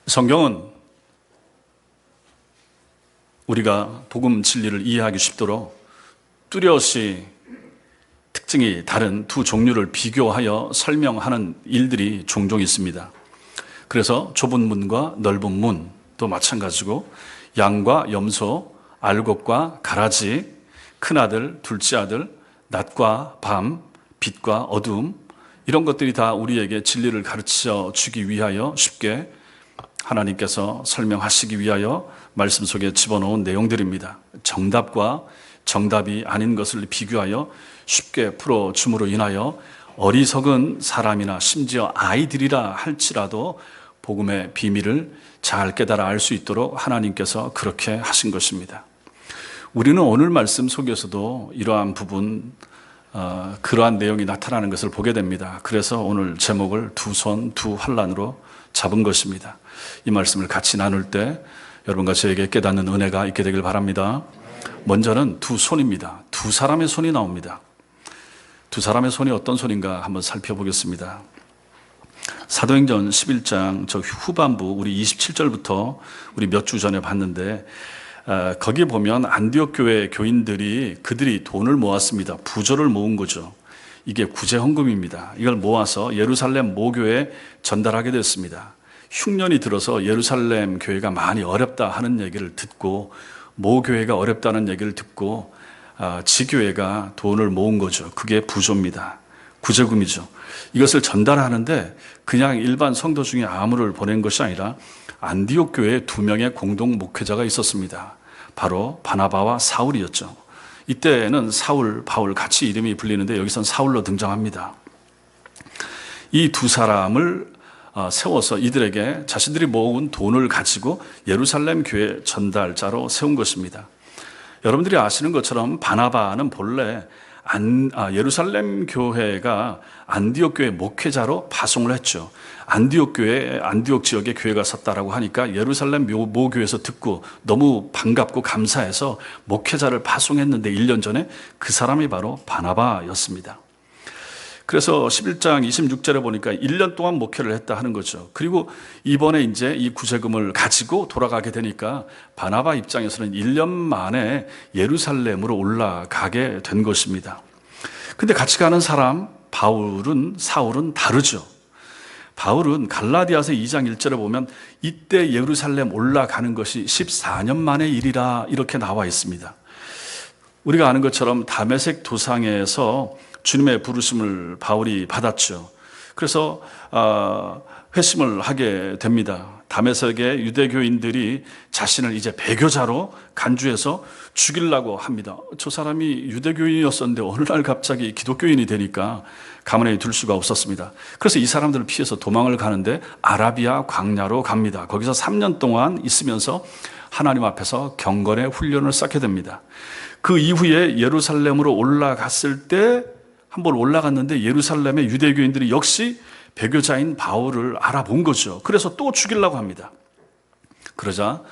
성경은 우리가 복음 진리를 이해하기 쉽도록 뚜렷이 특징이 다른 두 종류를 비교하여 설명하는 일들이 종종 있습니다. 그래서 좁은 문과 넓은 문도 마찬가지고 양과 염소, 알곡과 가라지, 큰아들, 둘째아들, 낮과 밤, 빛과 어둠, 이런 것들이 다 우리에게 진리를 가르쳐 주기 위하여 쉽게 하나님께서 설명하시기 위하여 말씀 속에 집어넣은 내용들입니다. 정답과 정답이 아닌 것을 비교하여 쉽게 풀어줌으로 인하여 어리석은 사람이나 심지어 아이들이라 할지라도 복음의 비밀을 잘 깨달아 알 수 있도록 하나님께서 그렇게 하신 것입니다. 우리는 오늘 말씀 속에서도 이러한 부분, 그러한 내용이 나타나는 것을 보게 됩니다. 그래서 오늘 제목을 두 손, 두 환란으로 잡은 것입니다. 이 말씀을 같이 나눌 때 여러분과 저에게 깨닫는 은혜가 있게 되길 바랍니다. 먼저는 두 손입니다. 두 사람의 손이 나옵니다. 두 사람의 손이 어떤 손인가 한번 살펴보겠습니다. 사도행전 11장 저 후반부 우리 27절부터 우리 몇 주 전에 봤는데 거기에 보면 안디옥 교회 교인들이 그들이 돈을 모았습니다. 부조를 모은 거죠. 이게 구제헌금입니다. 이걸 모아서 예루살렘 모교에 전달하게 됐습니다. 흉년이 들어서 예루살렘 교회가 많이 어렵다 하는 얘기를 듣고 모교회가 어렵다는 얘기를 듣고 지교회가 돈을 모은 거죠. 그게 부조입니다. 구제금이죠. 이것을 전달하는데 그냥 일반 성도 중에 아무를 보낸 것이 아니라 안디옥 교회에 두 명의 공동 목회자가 있었습니다. 바로 바나바와 사울이었죠. 이때는 사울, 바울 같이 이름이 불리는데 여기선 사울로 등장합니다. 이 두 사람을 세워서 이들에게 자신들이 모은 돈을 가지고 예루살렘 교회 전달자로 세운 것입니다. 여러분들이 아시는 것처럼 바나바는 본래 예루살렘 교회가 안디옥 교회 목회자로 파송을 했죠. 안디옥 지역에 교회가 섰다라고 하니까 예루살렘 모교에서 듣고 너무 반갑고 감사해서 목회자를 파송했는데 1년 전에 그 사람이 바로 바나바였습니다. 그래서 11장 26절에 보니까 1년 동안 목회를 했다 하는 거죠. 그리고 이번에 이제 이 구제금을 가지고 돌아가게 되니까 바나바 입장에서는 1년 만에 예루살렘으로 올라가게 된 것입니다. 근데 같이 가는 사람 사울은 다르죠. 바울은 갈라디아서 2장 1절에 보면 이때 예루살렘 올라가는 것이 14년 만의 일이라 이렇게 나와 있습니다. 우리가 아는 것처럼 다메섹 도상에서 주님의 부르심을 바울이 받았죠. 그래서 회심을 하게 됩니다. 다메섹의 유대교인들이 자신을 이제 배교자로 간주해서 죽이려고 합니다. 저 사람이 유대교인이었었는데 어느 날 갑자기 기독교인이 되니까 가만히 둘 수가 없었습니다. 그래서 이 사람들을 피해서 도망을 가는데 아라비아 광야로 갑니다. 거기서 3년 동안 있으면서 하나님 앞에서 경건의 훈련을 쌓게 됩니다. 그 이후에 예루살렘으로 올라갔을 때 한번 올라갔는데 예루살렘의 유대교인들이 역시 배교자인 바울을 알아본 거죠. 그래서 또 죽이려고 합니다. 그러자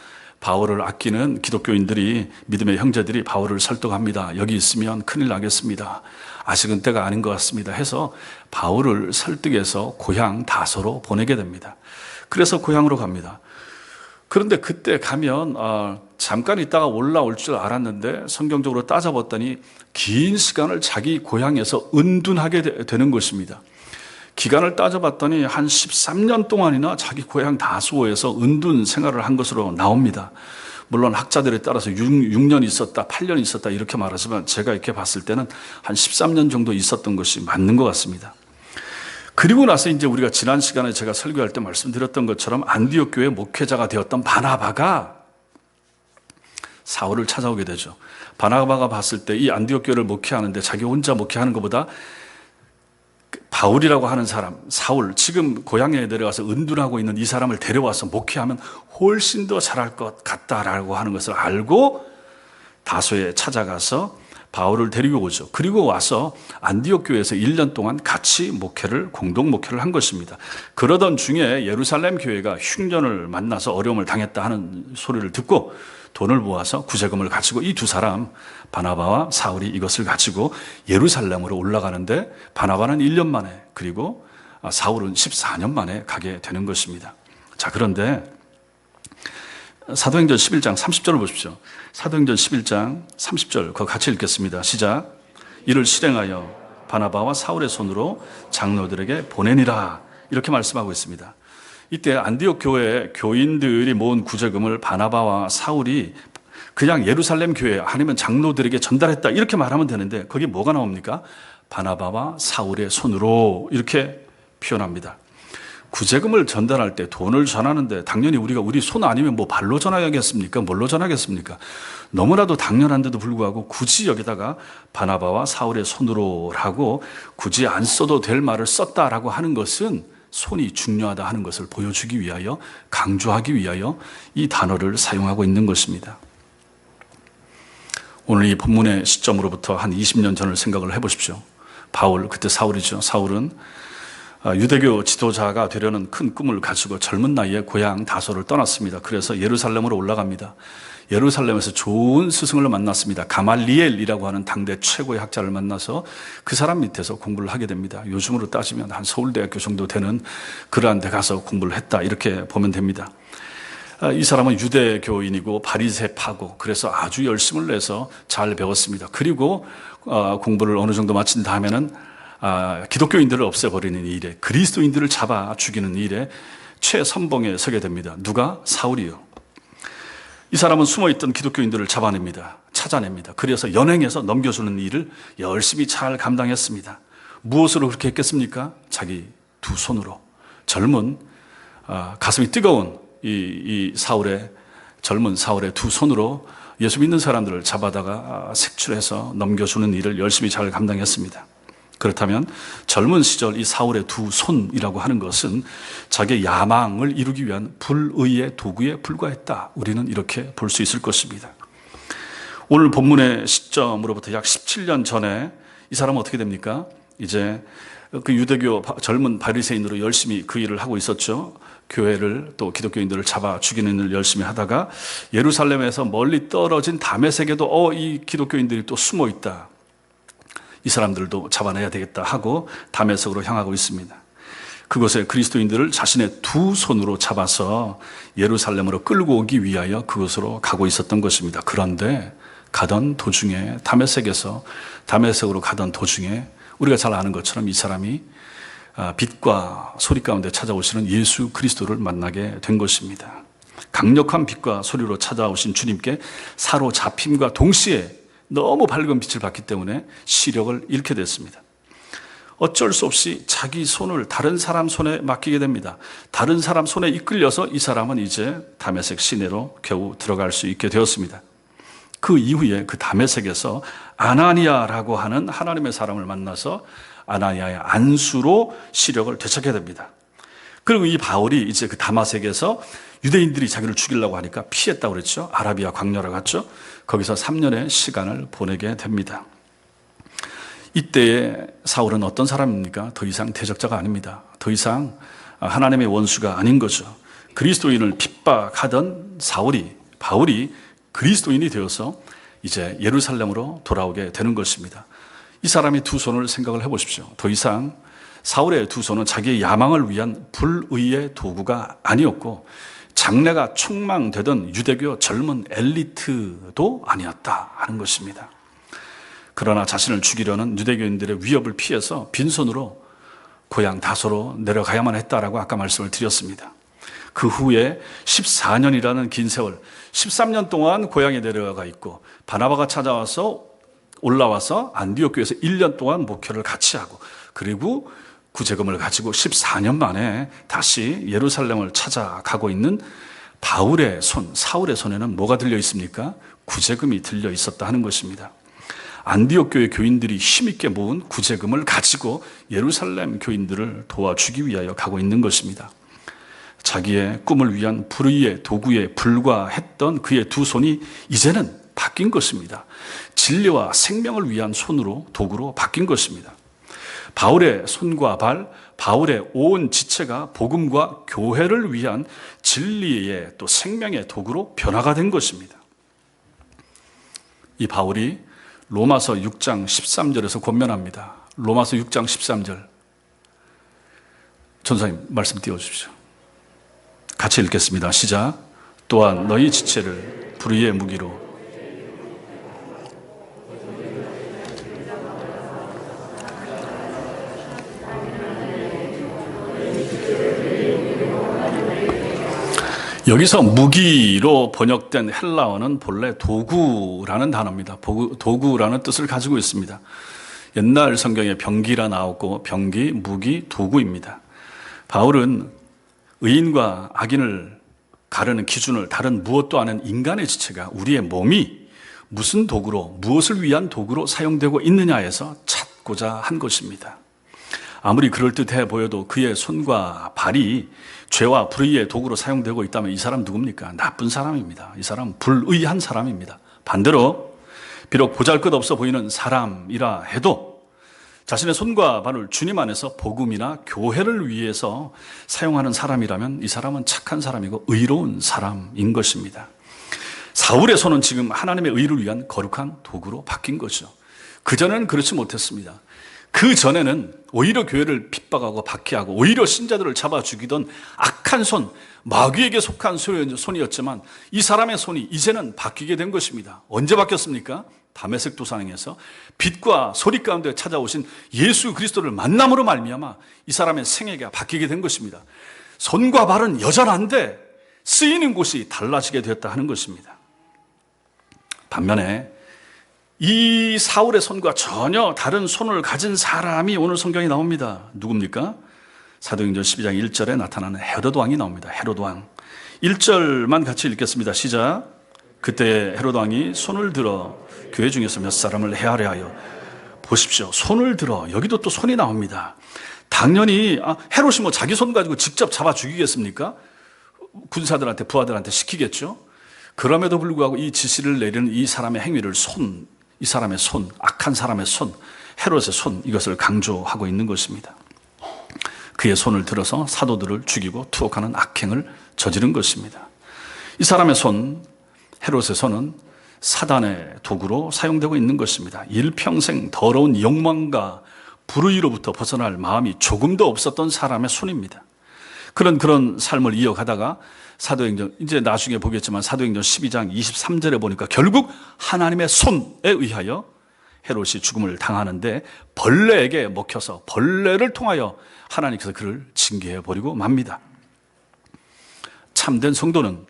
바울을 아끼는 기독교인들이, 믿음의 형제들이 바울을 설득합니다. 여기 있으면 큰일 나겠습니다. 아직은 때가 아닌 것 같습니다 해서 바울을 설득해서 고향 다소로 보내게 됩니다. 그래서 고향으로 갑니다. 그런데 그때 가면 잠깐 있다가 올라올 줄 알았는데 성경적으로 따져봤더니 긴 시간을 자기 고향에서 은둔하게 되는 것입니다. 기간을 따져봤더니 한 13년 동안이나 자기 고향 다소에서 은둔 생활을 한 것으로 나옵니다. 물론 학자들에 따라서 6년 있었다, 8년 있었다 이렇게 말하지만 제가 이렇게 봤을 때는 한 13년 정도 있었던 것이 맞는 것 같습니다. 그리고 나서 이제 우리가 지난 시간에 제가 설교할 때 말씀드렸던 것처럼 안디옥 교회 목회자가 되었던 바나바가 사울을 찾아오게 되죠. 바나바가 봤을 때 이 안디옥 교회를 목회하는데 자기 혼자 목회하는 것보다 바울이라고 하는 사람, 사울, 지금 고향에 내려가서 은둔하고 있는 이 사람을 데려와서 목회하면 훨씬 더 잘할 것 같다라고 하는 것을 알고 다소에 찾아가서 바울을 데리고 오죠. 그리고 와서 안디옥 교회에서 1년 동안 같이 공동 목회를 한 것입니다. 그러던 중에 예루살렘 교회가 흉년을 만나서 어려움을 당했다 하는 소리를 듣고 돈을 모아서 구제금을 가지고 이 두 사람, 바나바와 사울이 이것을 가지고 예루살렘으로 올라가는데 바나바는 1년 만에, 그리고 사울은 14년 만에 가게 되는 것입니다. 자, 그런데 사도행전 11장 30절을 보십시오. 사도행전 11장 30절 그거 같이 읽겠습니다. 시작. 이를 실행하여 바나바와 사울의 손으로 장로들에게 보내니라. 이렇게 말씀하고 있습니다. 이때 안디옥 교회 교인들이 모은 구제금을 바나바와 사울이 그냥 예루살렘 교회 아니면 장로들에게 전달했다 이렇게 말하면 되는데 거기 뭐가 나옵니까? 바나바와 사울의 손으로 이렇게 표현합니다. 구제금을 전달할 때 돈을 전하는데 당연히 우리가 우리 손 아니면 뭐 발로 전하겠습니까? 뭘로 전하겠습니까? 너무나도 당연한데도 불구하고 굳이 여기다가 바나바와 사울의 손으로라고 굳이 안 써도 될 말을 썼다라고 하는 것은 손이 중요하다 하는 것을 보여주기 위하여 강조하기 위하여 이 단어를 사용하고 있는 것입니다. 오늘 이 본문의 시점으로부터 한 20년 전을 생각을 해보십시오. 바울, 그때 사울이죠. 사울은 유대교 지도자가 되려는 큰 꿈을 가지고 젊은 나이에 고향 다소를 떠났습니다. 그래서 예루살렘으로 올라갑니다. 예루살렘에서 좋은 스승을 만났습니다. 가말리엘이라고 하는 당대 최고의 학자를 만나서 그 사람 밑에서 공부를 하게 됩니다. 요즘으로 따지면 한 서울대학교 정도 되는 그러한 데 가서 공부를 했다 이렇게 보면 됩니다. 이 사람은 유대교인이고 바리새파고 그래서 아주 열심을 내서 잘 배웠습니다. 그리고 공부를 어느 정도 마친 다음에는 기독교인들을 없애버리는 일에 그리스도인들을 잡아 죽이는 일에 최선봉에 서게 됩니다. 누가? 사울이요. 이 사람은 숨어있던 기독교인들을 잡아냅니다. 찾아냅니다. 그래서 연행해서 넘겨주는 일을 열심히 잘 감당했습니다. 무엇으로 그렇게 했겠습니까? 자기 두 손으로 젊은 가슴이 뜨거운 이 젊은 사울의 두 손으로 예수 믿는 사람들을 잡아다가 색출해서 넘겨주는 일을 열심히 잘 감당했습니다. 그렇다면 젊은 시절 이 사울의 두 손이라고 하는 것은 자기의 야망을 이루기 위한 불의의 도구에 불과했다. 우리는 이렇게 볼 수 있을 것입니다. 오늘 본문의 시점으로부터 약 17년 전에 이 사람은 어떻게 됩니까? 이제 그 유대교 젊은 바리새인으로 열심히 그 일을 하고 있었죠. 교회를 또 기독교인들을 잡아 죽이는 일을 열심히 하다가 예루살렘에서 멀리 떨어진 다메섹에도 이 기독교인들이 또 숨어 있다. 이 사람들도 잡아내야 되겠다 하고 다메섹으로 향하고 있습니다. 그곳에 그리스도인들을 자신의 두 손으로 잡아서 예루살렘으로 끌고 오기 위하여 그곳으로 가고 있었던 것입니다. 그런데 가던 도중에 다메섹으로 가던 도중에 우리가 잘 아는 것처럼 이 사람이 빛과 소리 가운데 찾아오시는 예수 그리스도를 만나게 된 것입니다. 강력한 빛과 소리로 찾아오신 주님께 사로잡힘과 동시에 너무 밝은 빛을 받기 때문에 시력을 잃게 됐습니다. 어쩔 수 없이 자기 손을 다른 사람 손에 맡기게 됩니다. 다른 사람 손에 이끌려서 이 사람은 이제 다메섹 시내로 겨우 들어갈 수 있게 되었습니다. 그 이후에 그 다메섹에서 아나니아라고 하는 하나님의 사람을 만나서 아나니아의 안수로 시력을 되찾게 됩니다. 그리고 이 바울이 이제 그 다메섹에서 유대인들이 자기를 죽이려고 하니까 피했다고 그랬죠. 아라비아 광야로 갔죠. 거기서 3년의 시간을 보내게 됩니다. 이때의 사울은 어떤 사람입니까? 더 이상 대적자가 아닙니다. 더 이상 하나님의 원수가 아닌 거죠. 그리스도인을 핍박하던 바울이 그리스도인이 되어서 이제 예루살렘으로 돌아오게 되는 것입니다. 이 사람이 두 손을 생각을 해보십시오. 더 이상 사울의 두 손은 자기의 야망을 위한 불의의 도구가 아니었고 장래가 촉망되던 유대교 젊은 엘리트도 아니었다 하는 것입니다. 그러나 자신을 죽이려는 유대교인들의 위협을 피해서 빈손으로 고향 다소로 내려가야만 했다라고 아까 말씀을 드렸습니다. 그 후에 14년이라는 긴 세월, 13년 동안 고향에 내려가 있고 바나바가 찾아와서 올라와서 안디옥 교회에서 1년 동안 목회를 같이 하고 그리고 구제금을 가지고 14년 만에 다시 예루살렘을 찾아가고 있는 사울의 손에는 뭐가 들려 있습니까? 구제금이 들려 있었다 하는 것입니다. 안디옥 교회 교인들이 힘있게 모은 구제금을 가지고 예루살렘 교인들을 도와주기 위하여 가고 있는 것입니다. 자기의 꿈을 위한 불의의 도구에 불과했던 그의 두 손이 이제는 바뀐 것입니다. 진리와 생명을 위한 도구로 바뀐 것입니다. 바울의 손과 바울의 온 지체가 복음과 교회를 위한 진리의 또 생명의 도구로 변화가 된 것입니다. 이 바울이 로마서 6장 13절에서 권면합니다. 로마서 6장 13절. 전사님 말씀 띄워주십시오. 같이 읽겠습니다. 시작. 또한 너희 지체를 불의의 무기로 여기서 무기로 번역된 헬라어는 본래 도구라는 단어입니다. 도구라는 뜻을 가지고 있습니다. 옛날 성경에 병기라 나오고 병기, 무기, 도구입니다. 바울은 의인과 악인을 가르는 기준을 다른 무엇도 아닌 인간의 지체가 우리의 몸이 무슨 도구로, 무엇을 위한 도구로 사용되고 있느냐에서 찾고자 한 것입니다. 아무리 그럴듯해 보여도 그의 손과 발이 죄와 불의의 도구로 사용되고 있다면 이 사람 누굽니까? 나쁜 사람입니다. 이 사람 불의한 사람입니다. 반대로 비록 보잘것없어 보이는 사람이라 해도 자신의 손과 발을 주님 안에서 복음이나 교회를 위해서 사용하는 사람이라면 이 사람은 착한 사람이고 의로운 사람인 것입니다. 사울의 손은 지금 하나님의 의를 위한 거룩한 도구로 바뀐 거죠. 그전에는 그렇지 못했습니다. 그 전에는 오히려 교회를 핍박하고 박해하고 오히려 신자들을 잡아 죽이던 악한 손, 마귀에게 속한 손이었지만 이 사람의 손이 이제는 바뀌게 된 것입니다. 언제 바뀌었습니까? 다메섹 도상에서 빛과 소리 가운데 찾아오신 예수 그리스도를 만남으로 말미암아 이 사람의 생애가 바뀌게 된 것입니다. 손과 발은 여전한데 쓰이는 곳이 달라지게 되었다 하는 것입니다. 반면에 이 사울의 손과 전혀 다른 손을 가진 사람이 오늘 성경에 나옵니다. 누굽니까? 사도행전 12장 1절에 나타나는 헤롯 왕이 나옵니다. 헤롯 왕. 1절만 같이 읽겠습니다. 시작. 그때 헤롯 왕이 손을 들어 교회 중에서 몇 사람을 해하려 하여. 보십시오. 손을 들어. 여기도 또 손이 나옵니다. 당연히 헤롯이 뭐 자기 손 가지고 직접 잡아 죽이겠습니까? 군사들한테 부하들한테 시키겠죠. 그럼에도 불구하고 이 지시를 내리는 이 사람의 행위를 이 사람의 손, 악한 사람의 손, 헤롯의 손, 이것을 강조하고 있는 것입니다. 그의 손을 들어서 사도들을 죽이고 투옥하는 악행을 저지른 것입니다. 이 사람의 손, 헤롯의 손은 사단의 도구로 사용되고 있는 것입니다. 일평생 더러운 욕망과 불의로부터 벗어날 마음이 조금도 없었던 사람의 손입니다. 그런 삶을 이어가다가 사도행전, 이제 나중에 보겠지만 사도행전 12장 23절에 보니까 결국 하나님의 손에 의하여 헤롯이 죽음을 당하는데 벌레에게 먹혀서 벌레를 통하여 하나님께서 그를 징계해버리고 맙니다. 참된 성도는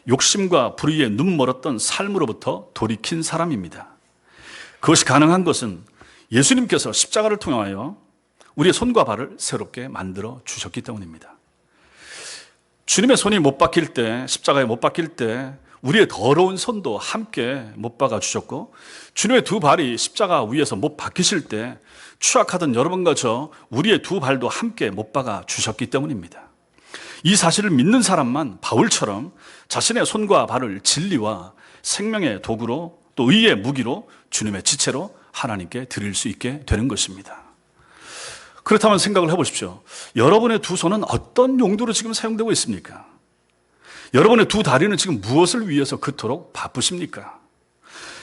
욕심과 불의에 눈 멀었던 삶으로부터 돌이킨 사람입니다. 그것이 가능한 것은 예수님께서 십자가를 통하여 우리의 손과 발을 새롭게 만들어 주셨기 때문입니다. 주님의 손이 못 박힐 때, 십자가에 못 박힐 때 우리의 더러운 손도 함께 못 박아 주셨고, 주님의 두 발이 십자가 위에서 못 박히실 때 추악하던 여러분과 저 우리의 두 발도 함께 못 박아 주셨기 때문입니다. 이 사실을 믿는 사람만 바울처럼 자신의 손과 발을 진리와 생명의 도구로 또 의의 무기로 주님의 지체로 하나님께 드릴 수 있게 되는 것입니다. 그렇다면 생각을 해보십시오. 여러분의 두 손은 어떤 용도로 지금 사용되고 있습니까? 여러분의 두 다리는 지금 무엇을 위해서 그토록 바쁘십니까?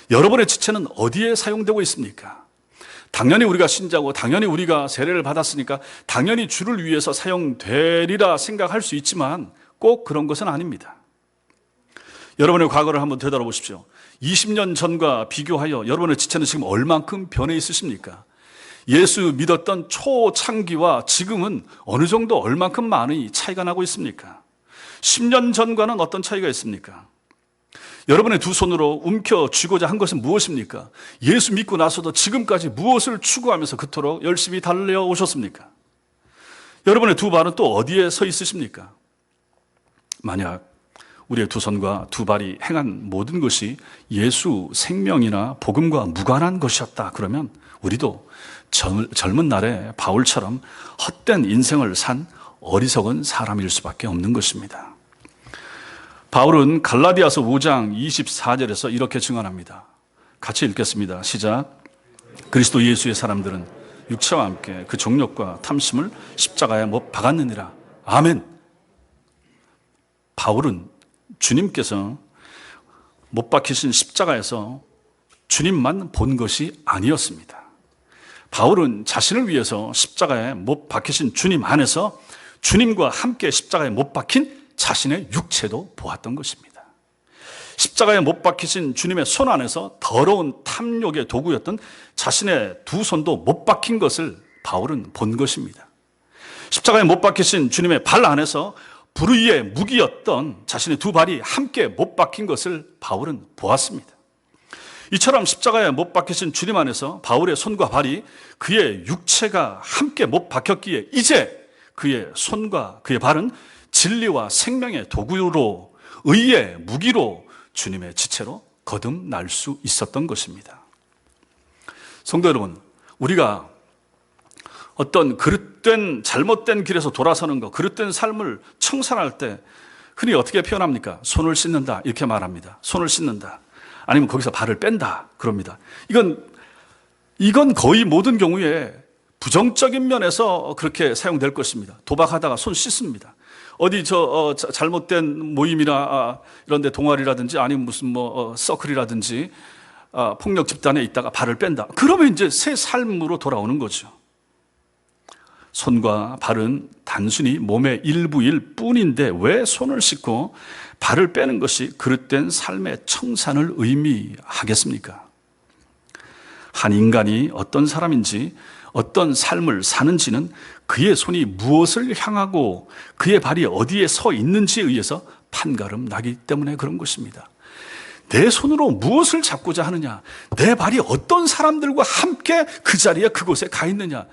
여러분의 지체는 어디에 사용되고 있습니까? 당연히 우리가 신자고 당연히 우리가 세례를 받았으니까 당연히 주를 위해서 사용되리라 생각할 수 있지만 꼭 그런 것은 아닙니다. 여러분의 과거를 한번 되돌아보십시오. 20년 전과 비교하여 여러분의 지체는 지금 얼만큼 변해 있으십니까? 예수 믿었던 초창기와 지금은 어느 정도 얼만큼 많이 차이가 나고 있습니까? 10년 전과는 어떤 차이가 있습니까? 여러분의 두 손으로 움켜쥐고자 한 것은 무엇입니까? 예수 믿고 나서도 지금까지 무엇을 추구하면서 그토록 열심히 달려오셨습니까? 여러분의 두 발은 또 어디에 서 있으십니까? 만약 우리의 두 손과 두 발이 행한 모든 것이 예수 생명이나 복음과 무관한 것이었다 그러면 우리도 젊은 날에 바울처럼 헛된 인생을 산 어리석은 사람일 수밖에 없는 것입니다. 바울은 갈라디아서 5장 24절에서 이렇게 증언합니다. 같이 읽겠습니다. 시작. 그리스도 예수의 사람들은 육체와 함께 그 정욕과 탐심을 십자가에 못 박았느니라. 아멘. 바울은 주님께서 못 박히신 십자가에서 주님만 본 것이 아니었습니다. 바울은 자신을 위해서 십자가에 못 박히신 주님 안에서 주님과 함께 십자가에 못 박힌 자신의 육체도 보았던 것입니다. 십자가에 못 박히신 주님의 손 안에서 더러운 탐욕의 도구였던 자신의 두 손도 못 박힌 것을 바울은 본 것입니다. 십자가에 못 박히신 주님의 발 안에서 불의의 무기였던 자신의 두 발이 함께 못 박힌 것을 바울은 보았습니다. 이처럼 십자가에 못 박히신 주님 안에서 바울의 손과 발이 그의 육체가 함께 못 박혔기에 이제 그의 손과 그의 발은 진리와 생명의 도구로, 의의 무기로 주님의 지체로 거듭날 수 있었던 것입니다. 성도 여러분, 우리가 어떤 그릇된 잘못된 길에서 돌아서는 것, 그릇된 삶을 청산할 때 흔히 어떻게 표현합니까? 손을 씻는다 이렇게 말합니다. 손을 씻는다. 아니면 거기서 발을 뺀다 그럽니다. 이건 거의 모든 경우에 부정적인 면에서 그렇게 사용될 것입니다. 도박하다가 손 씻습니다. 어디 잘못된 모임이나 이런 데 동아리라든지 아니면 무슨 서클이라든지 폭력 집단에 있다가 발을 뺀다. 그러면 이제 새 삶으로 돌아오는 거죠. 손과 발은 단순히 몸의 일부일 뿐인데 왜 손을 씻고 발을 빼는 것이 그릇된 삶의 청산을 의미하겠습니까? 한 인간이 어떤 사람인지 어떤 삶을 사는지는 그의 손이 무엇을 향하고 그의 발이 어디에 서 있는지에 의해서 판가름 나기 때문에 그런 것입니다. 내 손으로 무엇을 잡고자 하느냐, 내 발이 어떤 사람들과 함께 그 자리에 그곳에 가 있느냐,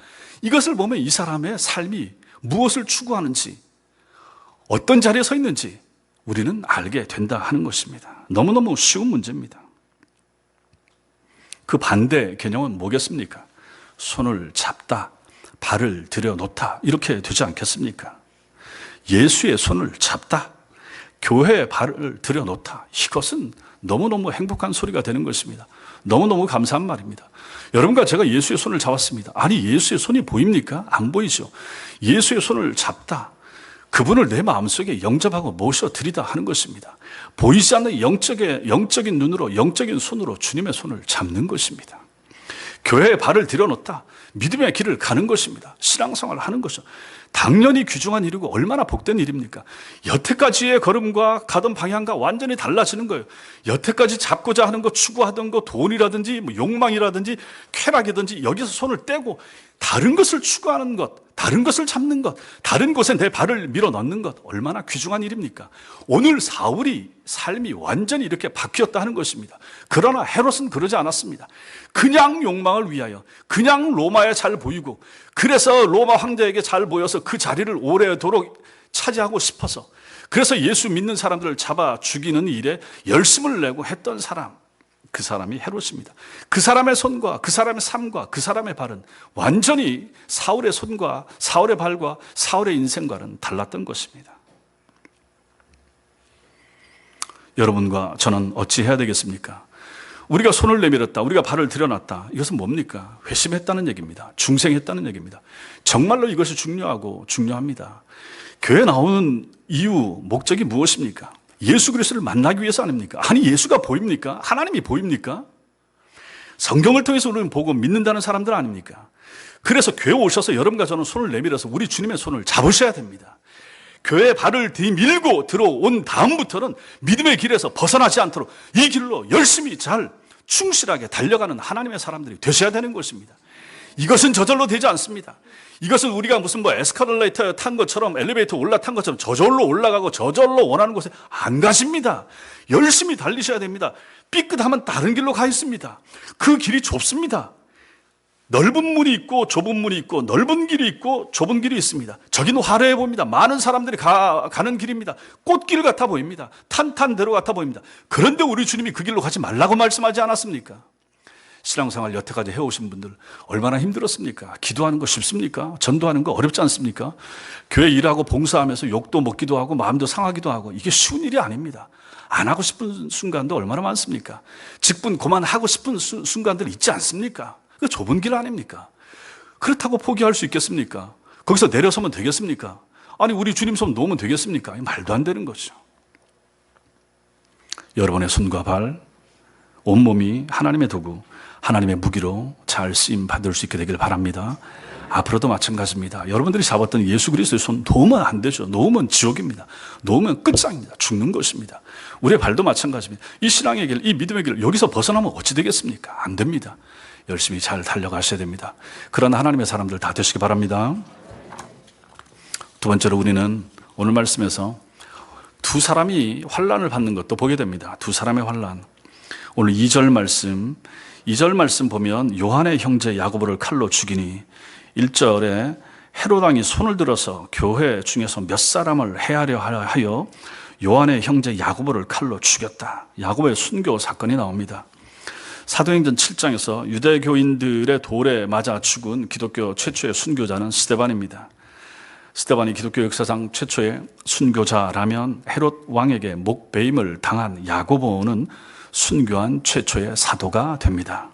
이것을 보면 이 사람의 삶이 무엇을 추구하는지, 어떤 자리에 서 있는지 우리는 알게 된다 하는 것입니다. 너무너무 쉬운 문제입니다. 그 반대 개념은 뭐겠습니까? 손을 잡다, 발을 들여놓다 이렇게 되지 않겠습니까? 예수의 손을 잡다, 교회의 발을 들여놓다, 이것은 너무너무 행복한 소리가 되는 것입니다. 너무너무 감사한 말입니다. 여러분과 제가 예수의 손을 잡았습니다. 아니, 예수의 손이 보입니까? 안 보이죠. 예수의 손을 잡다, 그분을 내 마음속에 영접하고 모셔드리다 하는 것입니다. 보이지 않는 영적인 눈으로, 영적인 손으로 주님의 손을 잡는 것입니다. 교회의 발을 들여놓다, 믿음의 길을 가는 것입니다. 신앙생활을 하는 것이죠. 당연히 귀중한 일이고 얼마나 복된 일입니까? 여태까지의 걸음과 가던 방향과 완전히 달라지는 거예요. 여태까지 잡고자 하는 것, 추구하던 것, 돈이라든지 욕망이라든지 쾌락이든지 여기서 손을 떼고 다른 것을 추구하는 것, 다른 것을 잡는 것, 다른 곳에 내 발을 밀어넣는 것, 얼마나 귀중한 일입니까? 오늘 사울이 삶이 완전히 이렇게 바뀌었다 하는 것입니다. 그러나 헤롯은 그러지 않았습니다. 그냥 욕망을 위하여, 그냥 로마에 잘 보이고, 그래서 로마 황제에게 잘 보여서 그 자리를 오래도록 차지하고 싶어서, 그래서 예수 믿는 사람들을 잡아 죽이는 일에 열심을 내고 했던 사람, 그 사람이 헤롯입니다. 그 사람의 손과 그 사람의 삶과 그 사람의 발은 완전히 사울의 손과 사울의 발과 사울의 인생과는 달랐던 것입니다. 여러분과 저는 어찌 해야 되겠습니까? 우리가 손을 내밀었다, 우리가 발을 들여놨다, 이것은 뭡니까? 회심했다는 얘기입니다. 중생했다는 얘기입니다. 정말로 이것이 중요하고 중요합니다. 교회 나오는 이유, 목적이 무엇입니까? 예수 그리스도를 만나기 위해서 아닙니까? 아니, 예수가 보입니까? 하나님이 보입니까? 성경을 통해서 우리는 보고 믿는다는 사람들 아닙니까? 그래서 교회 오셔서 여러분과 저는 손을 내밀어서 우리 주님의 손을 잡으셔야 됩니다. 교회에 발을 들이밀고 들어온 다음부터는 믿음의 길에서 벗어나지 않도록 이 길로 열심히 잘 충실하게 달려가는 하나님의 사람들이 되셔야 되는 것입니다. 이것은 저절로 되지 않습니다. 이것은 우리가 무슨 에스컬레이터 탄 것처럼, 엘리베이터 올라탄 것처럼 저절로 올라가고 저절로 원하는 곳에 안 가십니다. 열심히 달리셔야 됩니다. 삐끗하면 다른 길로 가 있습니다. 그 길이 좁습니다. 넓은 문이 있고 좁은 문이 있고, 넓은 길이 있고 좁은 길이 있습니다. 저기는 화려해 보입니다. 많은 사람들이 가는 길입니다. 꽃길 같아 보입니다. 탄탄대로 같아 보입니다. 그런데 우리 주님이 그 길로 가지 말라고 말씀하지 않았습니까? 신앙생활 여태까지 해오신 분들 얼마나 힘들었습니까? 기도하는 거 쉽습니까? 전도하는 거 어렵지 않습니까? 교회 일하고 봉사하면서 욕도 먹기도 하고 마음도 상하기도 하고, 이게 쉬운 일이 아닙니다. 안 하고 싶은 순간도 얼마나 많습니까? 직분 그만하고 싶은 순간들 있지 않습니까? 그 좁은 길 아닙니까? 그렇다고 포기할 수 있겠습니까? 거기서 내려서면 되겠습니까? 아니, 우리 주님 손 놓으면 되겠습니까? 말도 안 되는 거죠. 여러분의 손과 발, 온몸이 하나님의 도구, 하나님의 무기로 잘 쓰임 받을 수 있게 되길 바랍니다. 앞으로도 마찬가지입니다. 여러분들이 잡았던 예수 그리스도의 손 놓으면 안 되죠. 놓으면 지옥입니다. 놓으면 끝장입니다. 죽는 것입니다. 우리의 발도 마찬가지입니다. 이 신앙의 길, 이 믿음의 길, 여기서 벗어나면 어찌 되겠습니까? 안 됩니다. 열심히 잘 달려가셔야 됩니다. 그런 하나님의 사람들 다 되시기 바랍니다. 두 번째로 우리는 오늘 말씀에서 두 사람이 환난을 받는 것도 보게 됩니다. 두 사람의 환난. 오늘 2절 말씀 보면 요한의 형제 야고보를 칼로 죽이니 1절에 헤롯 왕이 손을 들어서 교회 중에서 몇 사람을 해하려 하여 요한의 형제 야고보를 칼로 죽였다. 야고보의 순교 사건이 나옵니다. 사도행전 7장에서 유대교인들의 돌에 맞아 죽은 기독교 최초의 순교자는 스데반입니다. 스데반이 기독교 역사상 최초의 순교자라면 헤롯 왕에게 목베임을 당한 야고보는 순교한 최초의 사도가 됩니다.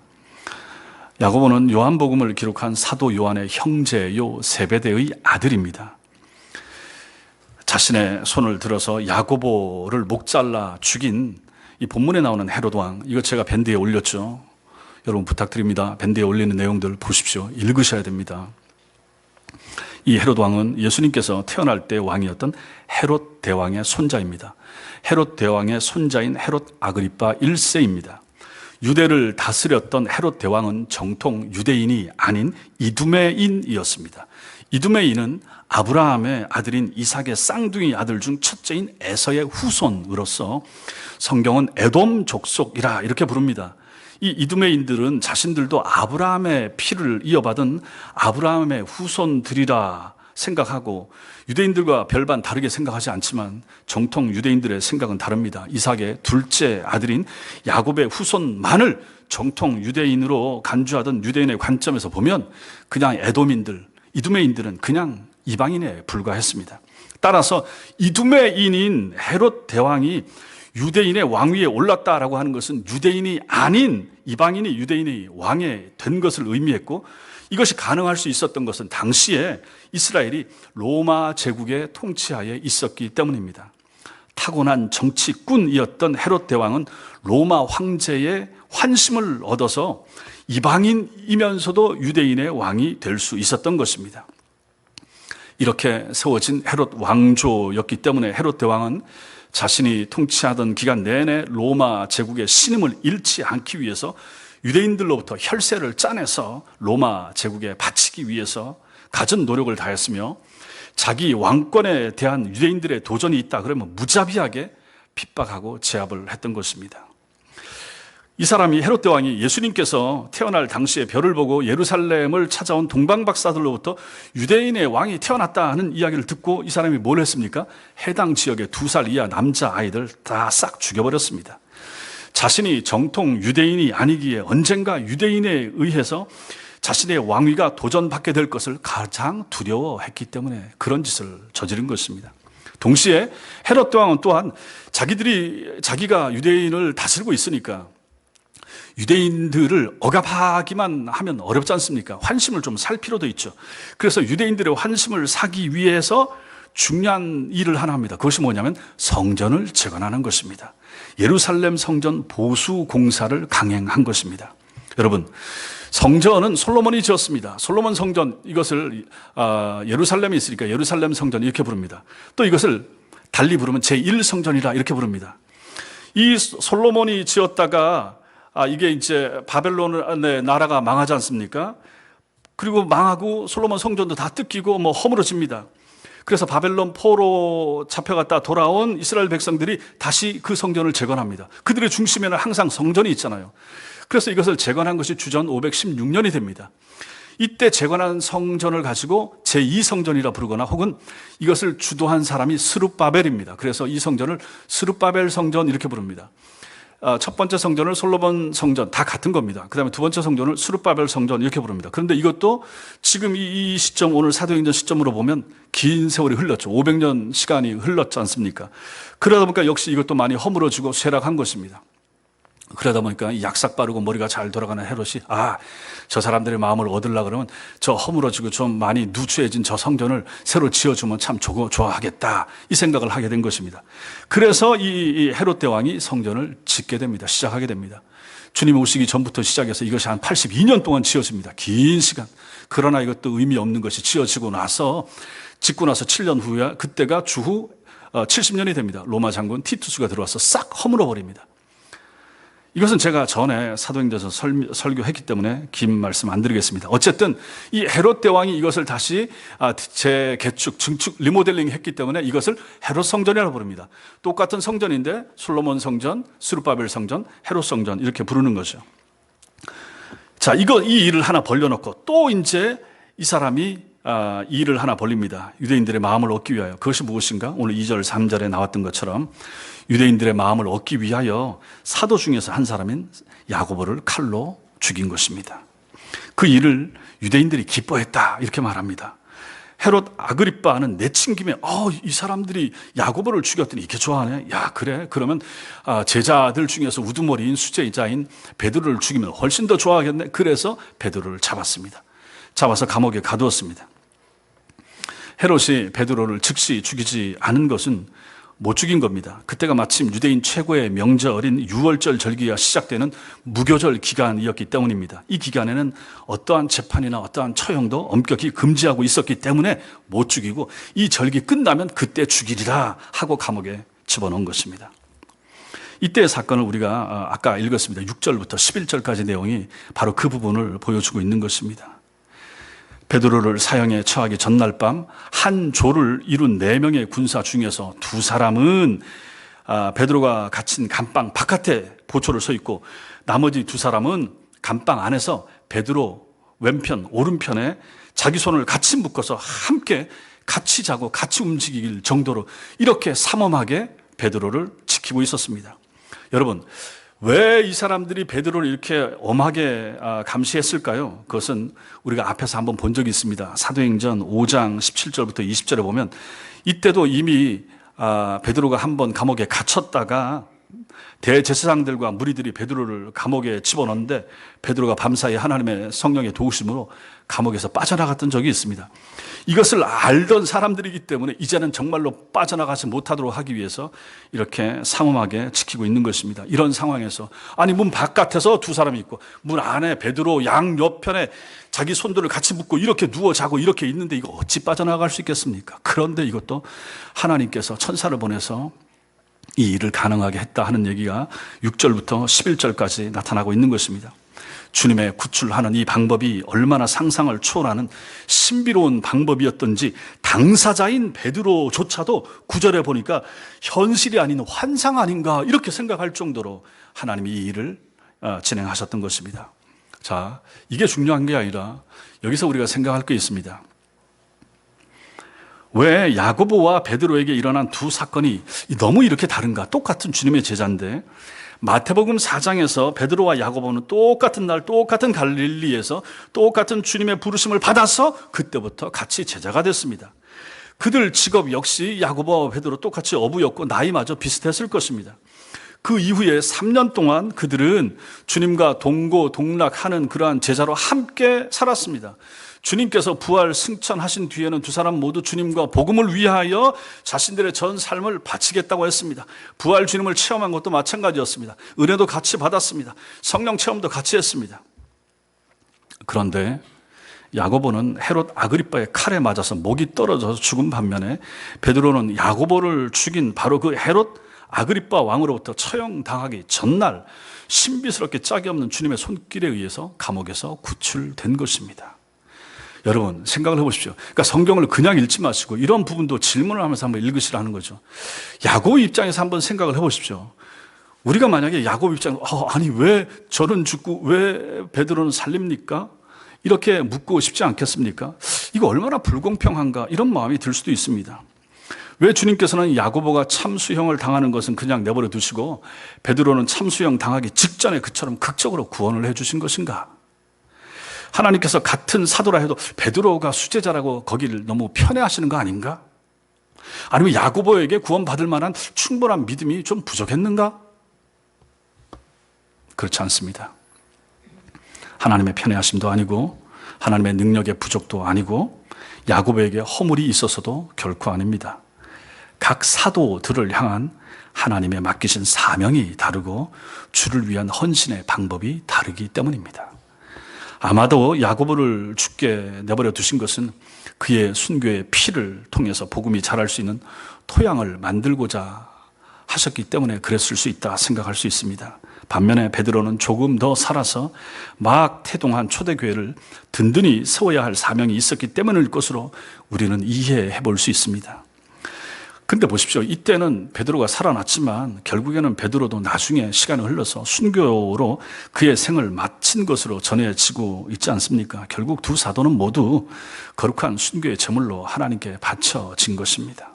야고보는 요한복음을 기록한 사도 요한의 형제요 세베대의 아들입니다. 자신의 손을 들어서 야고보를 목 잘라 죽인 이 본문에 나오는 헤롯 왕, 이거 제가 밴드에 올렸죠. 여러분 부탁드립니다. 밴드에 올리는 내용들 보십시오. 읽으셔야 됩니다. 이 헤롯 왕은 예수님께서 태어날 때 왕이었던 헤롯 대왕의 손자입니다. 헤롯 대왕의 손자인 헤롯 아그리파 1세입니다. 유대를 다스렸던 헤롯 대왕은 정통 유대인이 아닌 이두메인이었습니다. 이두메인은 아브라함의 아들인 이삭의 쌍둥이 아들 중 첫째인 에서의 후손으로서 성경은 에돔 족속이라 이렇게 부릅니다. 이 이두메인들은 자신들도 아브라함의 피를 이어받은 아브라함의 후손들이라 생각하고 유대인들과 별반 다르게 생각하지 않지만 정통 유대인들의 생각은 다릅니다. 이삭의 둘째 아들인 야곱의 후손만을 정통 유대인으로 간주하던 유대인의 관점에서 보면 그냥 에돔인들, 이두메인들은 그냥 이방인에 불과했습니다. 따라서 이두메인인 헤롯 대왕이 유대인의 왕위에 올랐다라고 하는 것은 유대인이 아닌 이방인이 유대인의 왕에 된 것을 의미했고, 이것이 가능할 수 있었던 것은 당시에 이스라엘이 로마 제국의 통치하에 있었기 때문입니다. 타고난 정치꾼이었던 헤롯 대왕은 로마 황제의 환심을 얻어서 이방인이면서도 유대인의 왕이 될 수 있었던 것입니다. 이렇게 세워진 헤롯 왕조였기 때문에 헤롯 대왕은 자신이 통치하던 기간 내내 로마 제국의 신임을 잃지 않기 위해서 유대인들로부터 혈세를 짜내서 로마 제국에 바치기 위해서 갖은 노력을 다했으며, 자기 왕권에 대한 유대인들의 도전이 있다 그러면 무자비하게 핍박하고 제압을 했던 것입니다. 이 사람이 헤롯 대왕이 예수님께서 태어날 당시에 별을 보고 예루살렘을 찾아온 동방박사들로부터 유대인의 왕이 태어났다 하는 이야기를 듣고 이 사람이 뭘 했습니까? 해당 지역의 2살 이하 남자아이들 다 싹 죽여버렸습니다. 자신이 정통 유대인이 아니기에 언젠가 유대인에 의해서 자신의 왕위가 도전받게 될 것을 가장 두려워했기 때문에 그런 짓을 저지른 것입니다. 동시에 헤롯 대왕은 또한 자기가 유대인을 다스리고 있으니까 유대인들을 억압하기만 하면 어렵지 않습니까? 환심을 좀 살 필요도 있죠. 그래서 유대인들의 환심을 사기 위해서 중요한 일을 하나 합니다. 그것이 뭐냐면 성전을 재건하는 것입니다. 예루살렘 성전 보수 공사를 강행한 것입니다. 여러분, 성전은 솔로몬이 지었습니다. 솔로몬 성전, 이것을 예루살렘에 있으니까 예루살렘 성전 이렇게 부릅니다. 또 이것을 달리 부르면 제1성전이라 이렇게 부릅니다. 이 솔로몬이 지었다가 이게 이제 바벨론의 나라가 망하지 않습니까? 그리고 망하고 솔로몬 성전도 다 뜯기고 허물어집니다. 그래서 바벨론 포로 잡혀갔다 돌아온 이스라엘 백성들이 다시 그 성전을 재건합니다. 그들의 중심에는 항상 성전이 있잖아요. 그래서 이것을 재건한 것이 주전 516년이 됩니다. 이때 재건한 성전을 가지고 제2성전이라 부르거나 혹은 이것을 주도한 사람이 스룹바벨입니다. 그래서 이 성전을 스룹바벨 성전 이렇게 부릅니다. 첫 번째 성전을 솔로몬 성전, 다 같은 겁니다. 그 다음에 두 번째 성전을 스룹바벨 성전 이렇게 부릅니다. 그런데 이것도 지금 이 시점, 오늘 사도행전 시점으로 보면 긴 세월이 흘렀죠. 500년 시간이 흘렀지 않습니까? 그러다 보니까 역시 이것도 많이 허물어지고 쇠락한 것입니다. 그러다 보니까 약삭 빠르고 머리가 잘 돌아가는 헤롯이 저 사람들의 마음을 얻으려고 그러면 저 허물어지고 좀 많이 누추해진 저 성전을 새로 지어주면 참 좋아하겠다, 이 생각을 하게 된 것입니다. 그래서 이 헤롯 대왕이 성전을 짓게 됩니다. 시작하게 됩니다. 주님 오시기 전부터 시작해서 이것이 한 82년 동안 지어집니다. 긴 시간. 그러나 이것도 의미 없는 것이 지어지고 나서 짓고 나서 7년 후에 그때가 주후 70년이 됩니다. 로마 장군 티투스가 들어와서 싹 허물어 버립니다. 이것은 제가 전에 사도행전에서 설교했기 때문에 긴 말씀 안 드리겠습니다. 어쨌든 이 헤롯 대왕이 이것을 다시 재개축, 증축, 리모델링 했기 때문에 이것을 헤롯 성전이라고 부릅니다. 똑같은 성전인데 솔로몬 성전, 스룹바벨 성전, 헤롯 성전 이렇게 부르는 거죠. 자, 이 일을 하나 벌려놓고 또 이제 이 사람이 이 일을 하나 벌립니다. 유대인들의 마음을 얻기 위하여. 그것이 무엇인가? 오늘 2절, 3절에 나왔던 것처럼 유대인들의 마음을 얻기 위하여 사도 중에서 한 사람인 야고보를 칼로 죽인 것입니다. 그 일을 유대인들이 기뻐했다 이렇게 말합니다. 헤롯 아그리빠는 내친김에 이 사람들이 야고보를 죽였더니 이렇게 좋아하네. 야, 그래? 그러면 제자들 중에서 우두머리인 수제자인 베드로를 죽이면 훨씬 더 좋아하겠네. 그래서 베드로를 잡았습니다. 잡아서 감옥에 가두었습니다. 헤롯이 베드로를 즉시 죽이지 않은 것은 못 죽인 겁니다. 그때가 마침 유대인 최고의 명절인 유월절 절기가 시작되는 무교절 기간이었기 때문입니다. 이 기간에는 어떠한 재판이나 어떠한 처형도 엄격히 금지하고 있었기 때문에 못 죽이고 이 절기 끝나면 그때 죽이리라 하고 감옥에 집어넣은 것입니다. 이때의 사건을 우리가 아까 읽었습니다. 6절부터 11절까지 내용이 바로 그 부분을 보여주고 있는 것입니다. 베드로를 사형에 처하기 전날 밤 한 조를 이룬 4명의 군사 중에서 2사람은 베드로가 갇힌 감방 바깥에 보초를 서 있고 나머지 2사람은 감방 안에서 베드로 왼편 오른편에 자기 손을 같이 묶어서 함께 같이 자고 같이 움직일 정도로 이렇게 삼엄하게 베드로를 지키고 있었습니다. 여러분, 왜 이 사람들이 베드로를 이렇게 엄하게 감시했을까요? 그것은 우리가 앞에서 한번 본 적이 있습니다. 사도행전 5장 17절부터 20절에 보면 이때도 이미 베드로가 한번 감옥에 갇혔다가 대제사장들과 무리들이 베드로를 감옥에 집어넣는데 베드로가 밤사이 하나님의 성령의 도우심으로 감옥에서 빠져나갔던 적이 있습니다. 이것을 알던 사람들이기 때문에 이제는 정말로 빠져나가지 못하도록 하기 위해서 이렇게 삼엄하게 지키고 있는 것입니다. 이런 상황에서 문 바깥에서 2사람이 있고 문 안에 베드로 양옆편에 자기 손들을 같이 묶고 이렇게 누워 자고 이렇게 있는데 이거 어찌 빠져나갈 수 있겠습니까? 그런데 이것도 하나님께서 천사를 보내서 이 일을 가능하게 했다 하는 얘기가 6절부터 11절까지 나타나고 있는 것입니다. 주님의 구출하는 이 방법이 얼마나 상상을 초월하는 신비로운 방법이었던지 당사자인 베드로조차도 9절에 보니까 현실이 아닌 환상 아닌가 이렇게 생각할 정도로 하나님이 이 일을 진행하셨던 것입니다. 자, 이게 중요한 게 아니라 여기서 우리가 생각할 게 있습니다. 왜 야고보와 베드로에게 일어난 두 사건이 너무 이렇게 다른가? 똑같은 주님의 제자인데 마태복음 4장에서 베드로와 야고보는 똑같은 날 똑같은 갈릴리에서 똑같은 주님의 부르심을 받아서 그때부터 같이 제자가 됐습니다. 그들 직업 역시 야고보와 베드로 똑같이 어부였고 나이마저 비슷했을 것입니다. 그 이후에 3년 동안 그들은 주님과 동고동락하는 그러한 제자로 함께 살았습니다. 주님께서 부활 승천하신 뒤에는 2사람 모두 주님과 복음을 위하여 자신들의 전 삶을 바치겠다고 했습니다. 부활 주님을 체험한 것도 마찬가지였습니다. 은혜도 같이 받았습니다. 성령 체험도 같이 했습니다. 그런데 야고보는 헤롯 아그리빠의 칼에 맞아서 목이 떨어져서 죽은 반면에 베드로는 야고보를 죽인 바로 그 헤롯 아그리빠 왕으로부터 처형당하기 전날 신비스럽게 짝이 없는 주님의 손길에 의해서 감옥에서 구출된 것입니다. 여러분 생각을 해보십시오. 그러니까 성경을 그냥 읽지 마시고 이런 부분도 질문을 하면서 한번 읽으시라는 거죠. 야고보 입장에서 한번 생각을 해보십시오. 우리가 만약에 야고보 입장에서 아니 왜 저는 죽고 왜 베드로는 살립니까? 이렇게 묻고 싶지 않겠습니까? 이거 얼마나 불공평한가 이런 마음이 들 수도 있습니다. 왜 주님께서는 야고보가 참수형을 당하는 것은 그냥 내버려 두시고 베드로는 참수형 당하기 직전에 그처럼 극적으로 구원을 해 주신 것인가? 하나님께서 같은 사도라 해도 베드로가 수제자라고 거기를 너무 편애하시는 거 아닌가? 아니면 야고보에게 구원받을 만한 충분한 믿음이 좀 부족했는가? 그렇지 않습니다. 하나님의 편애하심도 아니고 하나님의 능력의 부족도 아니고 야고보에게 허물이 있어서도 결코 아닙니다. 각 사도들을 향한 하나님의 맡기신 사명이 다르고 주를 위한 헌신의 방법이 다르기 때문입니다. 아마도 야고보를 죽게 내버려 두신 것은 그의 순교의 피를 통해서 복음이 자랄 수 있는 토양을 만들고자 하셨기 때문에 그랬을 수 있다 생각할 수 있습니다. 반면에 베드로는 조금 더 살아서 막 태동한 초대교회를 든든히 세워야 할 사명이 있었기 때문일 것으로 우리는 이해해 볼 수 있습니다. 근데 보십시오. 이때는 베드로가 살아났지만 결국에는 베드로도 나중에 시간이 흘러서 순교로 그의 생을 마친 것으로 전해지고 있지 않습니까? 결국 두 사도는 모두 거룩한 순교의 제물로 하나님께 바쳐진 것입니다.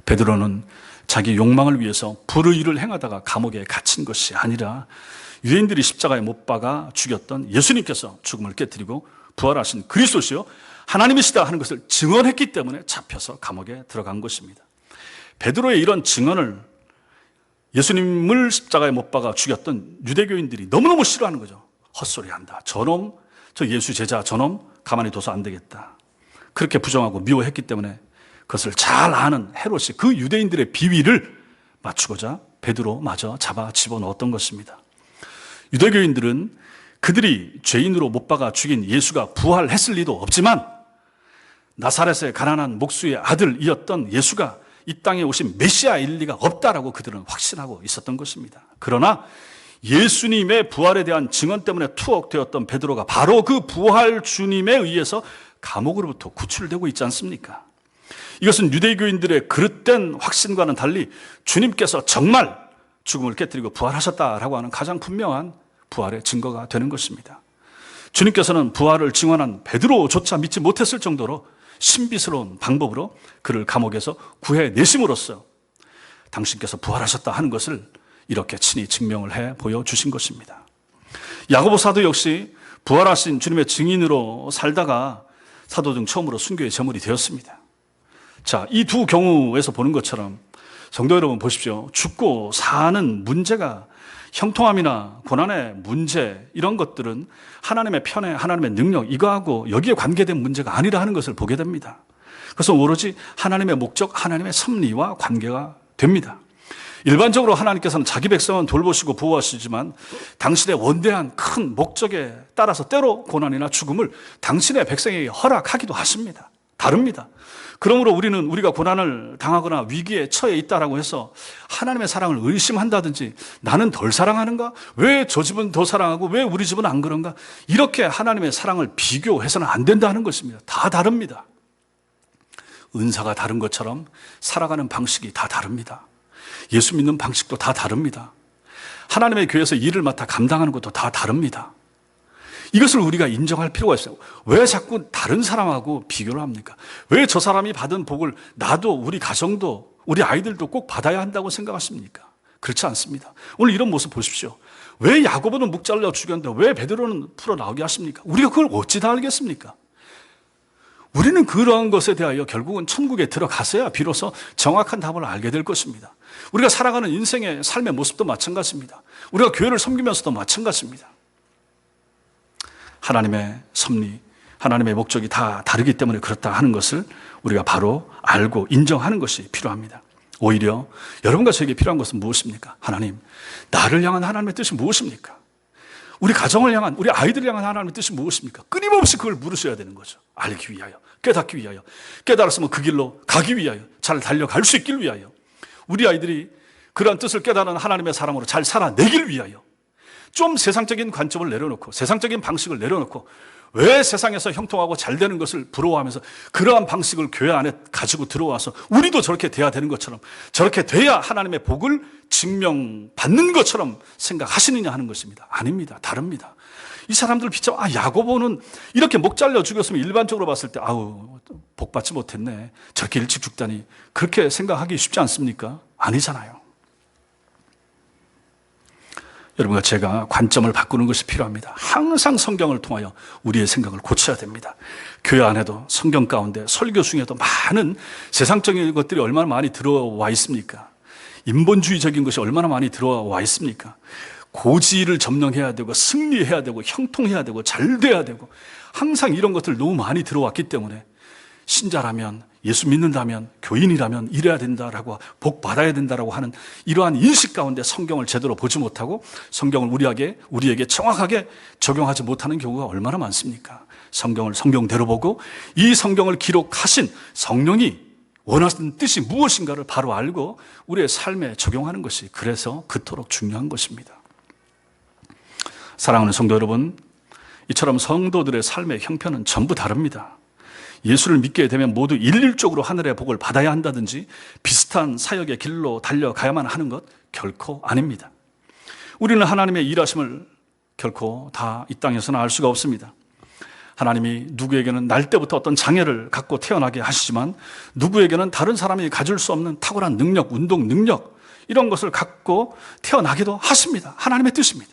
베드로는 자기 욕망을 위해서 불의를 행하다가 감옥에 갇힌 것이 아니라 유대인들이 십자가에 못 박아 죽였던 예수님께서 죽음을 깨뜨리고 부활하신 그리스도시요 하나님이시다 하는 것을 증언했기 때문에 잡혀서 감옥에 들어간 것입니다. 베드로의 이런 증언을 예수님을 십자가에 못 박아 죽였던 유대교인들이 너무너무 싫어하는 거죠. 헛소리한다. 저놈, 저 예수 제자 저놈 가만히 둬서 안 되겠다. 그렇게 부정하고 미워했기 때문에 그것을 잘 아는 헤롯이 그 유대인들의 비위를 맞추고자 베드로마저 잡아 집어넣었던 것입니다. 유대교인들은 그들이 죄인으로 못 박아 죽인 예수가 부활했을 리도 없지만 나사렛의 가난한 목수의 아들이었던 예수가 이 땅에 오신 메시아일 리가 없다라고 그들은 확신하고 있었던 것입니다. 그러나 예수님의 부활에 대한 증언 때문에 투옥되었던 베드로가 바로 그 부활 주님에 의해서 감옥으로부터 구출되고 있지 않습니까? 이것은 유대교인들의 그릇된 확신과는 달리 주님께서 정말 죽음을 깨뜨리고 부활하셨다라고 하는 가장 분명한 부활의 증거가 되는 것입니다. 주님께서는 부활을 증언한 베드로조차 믿지 못했을 정도로 신비스러운 방법으로 그를 감옥에서 구해내심으로써 당신께서 부활하셨다 하는 것을 이렇게 친히 증명을 해 보여주신 것입니다. 야고보 사도 역시 부활하신 주님의 증인으로 살다가 사도 중 처음으로 순교의 제물이 되었습니다. 자, 이 두 경우에서 보는 것처럼 성도 여러분 보십시오. 죽고 사는 문제가 형통함이나 고난의 문제 이런 것들은 하나님의 편애, 하나님의 능력 이거하고 여기에 관계된 문제가 아니라 하는 것을 보게 됩니다. 그래서 오로지 하나님의 목적, 하나님의 섭리와 관계가 됩니다. 일반적으로 하나님께서는 자기 백성은 돌보시고 보호하시지만 당신의 원대한 큰 목적에 따라서 때로 고난이나 죽음을 당신의 백성에게 허락하기도 하십니다. 다릅니다. 그러므로 우리는 우리가 고난을 당하거나 위기에 처해 있다라고 해서 하나님의 사랑을 의심한다든지 나는 덜 사랑하는가? 왜 저 집은 더 사랑하고 왜 우리 집은 안 그런가? 이렇게 하나님의 사랑을 비교해서는 안 된다는 것입니다. 다 다릅니다. 은사가 다른 것처럼 살아가는 방식이 다 다릅니다. 예수 믿는 방식도 다 다릅니다. 하나님의 교회에서 일을 맡아 감당하는 것도 다 다릅니다. 이것을 우리가 인정할 필요가 있어요. 왜 자꾸 다른 사람하고 비교를 합니까? 왜 저 사람이 받은 복을 나도 우리 가정도 우리 아이들도 꼭 받아야 한다고 생각하십니까? 그렇지 않습니다. 오늘 이런 모습 보십시오. 왜 야고보는 묵 잘라 죽였는데 왜 베드로는 풀어 나오게 하십니까? 우리가 그걸 어찌 다 알겠습니까? 우리는 그러한 것에 대하여 결국은 천국에 들어가서야 비로소 정확한 답을 알게 될 것입니다. 우리가 살아가는 인생의 삶의 모습도 마찬가지입니다. 우리가 교회를 섬기면서도 마찬가지입니다. 하나님의 섭리, 하나님의 목적이 다 다르기 때문에 그렇다 하는 것을 우리가 바로 알고 인정하는 것이 필요합니다. 오히려 여러분과 저에게 필요한 것은 무엇입니까? 하나님, 나를 향한 하나님의 뜻이 무엇입니까? 우리 가정을 향한, 우리 아이들을 향한 하나님의 뜻이 무엇입니까? 끊임없이 그걸 물으셔야 되는 거죠. 알기 위하여, 깨닫기 위하여, 깨달았으면 그 길로 가기 위하여, 잘 달려갈 수 있길 위하여, 우리 아이들이 그러한 뜻을 깨달은 하나님의 사람으로 잘 살아내길 위하여, 좀 세상적인 관점을 내려놓고 세상적인 방식을 내려놓고 왜 세상에서 형통하고 잘 되는 것을 부러워하면서 그러한 방식을 교회 안에 가지고 들어와서 우리도 저렇게 돼야 되는 것처럼 저렇게 돼야 하나님의 복을 증명받는 것처럼 생각하시느냐 하는 것입니다. 아닙니다. 다릅니다. 이 사람들을 비춰 야고보는 이렇게 목 잘려 죽였으면 일반적으로 봤을 때 복 받지 못했네. 저렇게 일찍 죽다니 그렇게 생각하기 쉽지 않습니까? 아니잖아요. 여러분과 제가 관점을 바꾸는 것이 필요합니다. 항상 성경을 통하여 우리의 생각을 고쳐야 됩니다. 교회 안에도 성경 가운데 설교 중에도 많은 세상적인 것들이 얼마나 많이 들어와 있습니까? 인본주의적인 것이 얼마나 많이 들어와 있습니까? 고지를 점령해야 되고 승리해야 되고 형통해야 되고 잘 돼야 되고 항상 이런 것들 너무 많이 들어왔기 때문에 신자라면, 예수 믿는다면, 교인이라면 이래야 된다라고, 복 받아야 된다라고 하는 이러한 인식 가운데 성경을 제대로 보지 못하고 성경을 우리에게 정확하게 적용하지 못하는 경우가 얼마나 많습니까? 성경을 성경대로 보고 이 성경을 기록하신 성령이 원하시는 뜻이 무엇인가를 바로 알고 우리의 삶에 적용하는 것이 그래서 그토록 중요한 것입니다. 사랑하는 성도 여러분, 이처럼 성도들의 삶의 형편은 전부 다릅니다. 예수를 믿게 되면 모두 일률적으로 하늘의 복을 받아야 한다든지 비슷한 사역의 길로 달려가야만 하는 것 결코 아닙니다. 우리는 하나님의 일하심을 결코 다 이 땅에서는 알 수가 없습니다. 하나님이 누구에게는 날 때부터 어떤 장애를 갖고 태어나게 하시지만 누구에게는 다른 사람이 가질 수 없는 탁월한 능력, 운동 능력 이런 것을 갖고 태어나기도 하십니다. 하나님의 뜻입니다.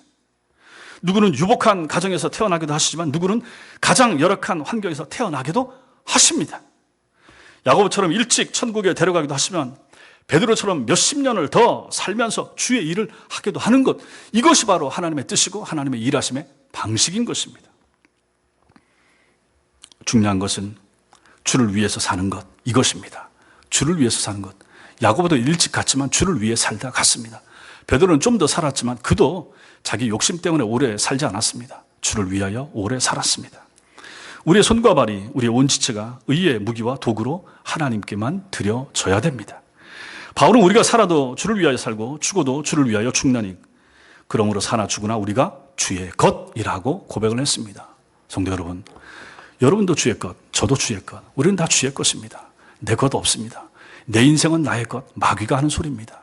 누구는 유복한 가정에서 태어나기도 하시지만 누구는 가장 열악한 환경에서 태어나기도 하십니다. 야고보처럼 일찍 천국에 데려가기도 하시면 베드로처럼 몇십 년을 더 살면서 주의 일을 하기도 하는 것, 이것이 바로 하나님의 뜻이고 하나님의 일하심의 방식인 것입니다. 중요한 것은 주를 위해서 사는 것, 이것입니다. 주를 위해서 사는 것. 야고보도 일찍 갔지만 주를 위해 살다 갔습니다. 베드로는 좀 더 살았지만 그도 자기 욕심 때문에 오래 살지 않았습니다. 주를 위하여 오래 살았습니다. 우리의 손과 발이, 우리의 온 지체가 의의 무기와 도구로 하나님께만 드려져야 됩니다. 바울은 우리가 살아도 주를 위하여 살고 죽어도 주를 위하여 죽나니 그러므로 사나 죽으나 우리가 주의 것이라고 고백을 했습니다. 성도 여러분, 여러분도 주의 것, 저도 주의 것, 우리는 다 주의 것입니다. 내 것 없습니다. 내 인생은 나의 것, 마귀가 하는 소리입니다.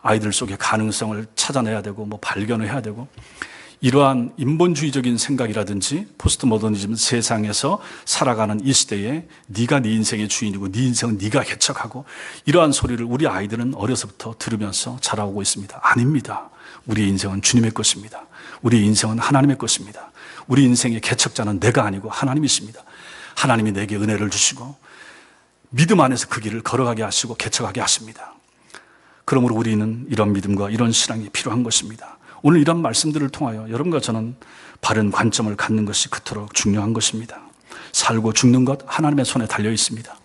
아이들 속에 가능성을 찾아내야 되고 발견을 해야 되고 이러한 인본주의적인 생각이라든지 포스트 모더니즘 세상에서 살아가는 이 시대에 네가 네 인생의 주인이고 네 인생은 네가 개척하고 이러한 소리를 우리 아이들은 어려서부터 들으면서 자라오고 있습니다. 아닙니다. 우리의 인생은 주님의 것입니다. 우리의 인생은 하나님의 것입니다. 우리 인생의 개척자는 내가 아니고 하나님이십니다. 하나님이 내게 은혜를 주시고 믿음 안에서 그 길을 걸어가게 하시고 개척하게 하십니다. 그러므로 우리는 이런 믿음과 이런 신앙이 필요한 것입니다. 오늘 이런 말씀들을 통하여 여러분과 저는 바른 관점을 갖는 것이 그토록 중요한 것입니다. 살고 죽는 것 하나님의 손에 달려 있습니다.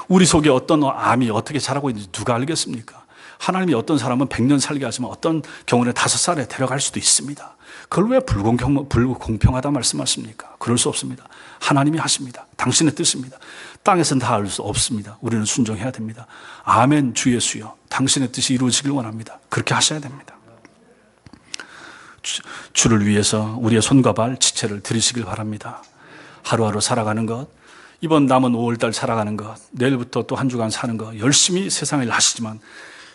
우리 속에 어떤 암이 어떻게 자라고 있는지 누가 알겠습니까? 하나님이 어떤 사람은 100년 살게 하지만 어떤 경우는 5살에 데려갈 수도 있습니다. 그걸 왜 불공평하다 말씀하십니까? 그럴 수 없습니다. 하나님이 하십니다. 당신의 뜻입니다. 땅에서는 다 알 수 없습니다. 우리는 순종해야 됩니다. 아멘. 주 예수여, 당신의 뜻이 이루어지길 원합니다. 그렇게 하셔야 됩니다. 주를 위해서 우리의 손과 발, 지체를 들이시길 바랍니다. 하루하루 살아가는 것, 이번 남은 5월달 살아가는 것, 내일부터 또 한 주간 사는 것, 열심히 세상을 하시지만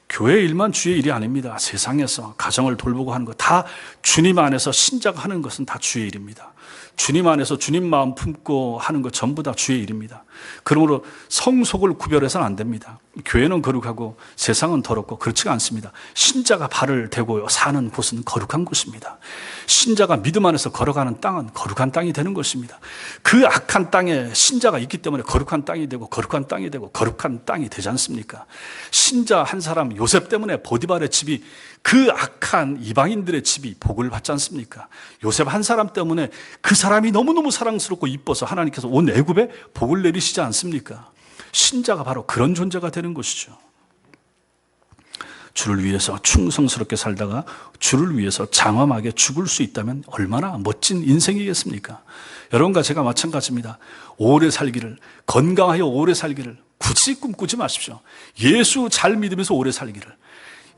교회 일만 주의 일이 아닙니다. 세상에서 가정을 돌보고 하는 것, 다 주님 안에서 신자가 하는 것은 다 주의 일입니다. 주님 안에서 주님 마음 품고 하는 것 전부 다 주의 일입니다. 그러므로 성속을 구별해서는 안 됩니다. 교회는 거룩하고 세상은 더럽고 그렇지가 않습니다. 신자가 발을 대고 사는 곳은 거룩한 곳입니다. 신자가 믿음 안에서 걸어가는 땅은 거룩한 땅이 되는 것입니다. 그 악한 땅에 신자가 있기 때문에 거룩한 땅이 되고 거룩한 땅이 되고 거룩한 땅이 되지 않습니까? 신자 한 사람 요셉 때문에 보디발의 집이, 그 악한 이방인들의 집이 복을 받지 않습니까? 요셉 한 사람 때문에 그 사람이 너무너무 사랑스럽고 이뻐서 하나님께서 온 애굽에 복을 내리시지 않습니까? 신자가 바로 그런 존재가 되는 것이죠. 주를 위해서 충성스럽게 살다가 주를 위해서 장엄하게 죽을 수 있다면 얼마나 멋진 인생이겠습니까? 여러분과 제가 마찬가지입니다. 오래 살기를, 건강하여 오래 살기를 굳이 꿈꾸지 마십시오. 예수 잘 믿으면서 오래 살기를,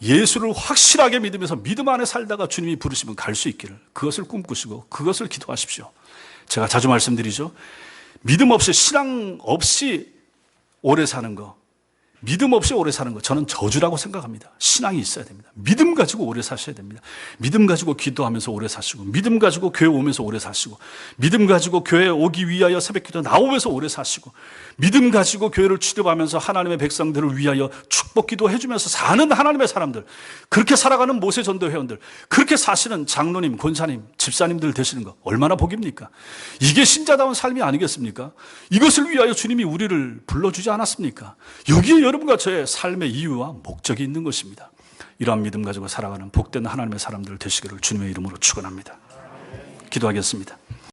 예수를 확실하게 믿으면서 믿음 안에 살다가 주님이 부르시면 갈 수 있기를, 그것을 꿈꾸시고 그것을 기도하십시오. 제가 자주 말씀드리죠. 믿음 없이, 신앙 없이 오래 사는 거, 믿음 없이 오래 사는 거 저는 저주라고 생각합니다. 신앙이 있어야 됩니다. 믿음 가지고 오래 사셔야 됩니다. 믿음 가지고 기도하면서 오래 사시고, 믿음 가지고 교회 오면서 오래 사시고, 믿음 가지고 교회 오기 위하여 새벽기도 나오면서 오래 사시고, 믿음 가지고 교회를 출입하면서 하나님의 백성들을 위하여 축복기도 해주면서 사는 하나님의 사람들, 그렇게 살아가는 모세 전도 회원들, 그렇게 사시는 장로님, 권사님, 집사님들 되시는 거 얼마나 복입니까? 이게 신자다운 삶이 아니겠습니까? 이것을 위하여 주님이 우리를 불러주지 않았습니까? 여기에 여러분과 저의 삶의 이유와 목적이 있는 것입니다. 이러한 믿음 가지고 살아가는 복된 하나님의 사람들 되시기를 주님의 이름으로 축원합니다. 기도하겠습니다.